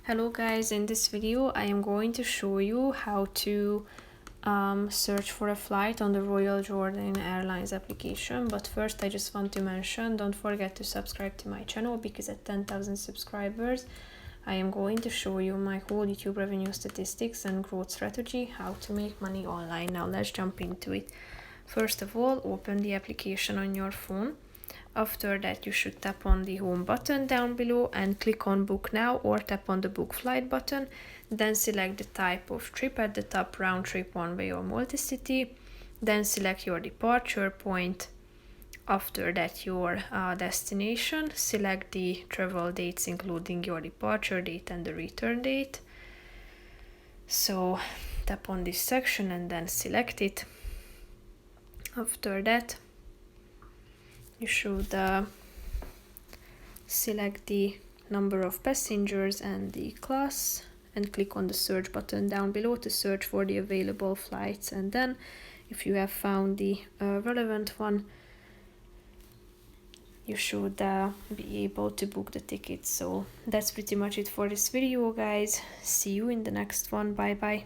Hello guys, in this video I am going to show you how to search for a flight on the Royal Jordanian Airlines application. But first I just want to mention, don't forget to subscribe to my channel, because at 10,000 subscribers I am going to show you my whole YouTube revenue statistics and growth strategy, how to make money online. Now let's jump into it. First of all, open the application on your phone. After that, you should tap on the home button down below and click on book now, or tap on the book flight button. Then select the type of trip at the top, round trip, one way or multi-city. Then select your departure point. After that, your destination. Select the travel dates, including your departure date and the return date. So tap on this section and then select it. After that, you should select the number of passengers and the class, and click on the search button down below to search for the available flights. And then if you have found the relevant one, you should be able to book the ticket. So that's pretty much it for this video, guys. See you in the next one. Bye bye.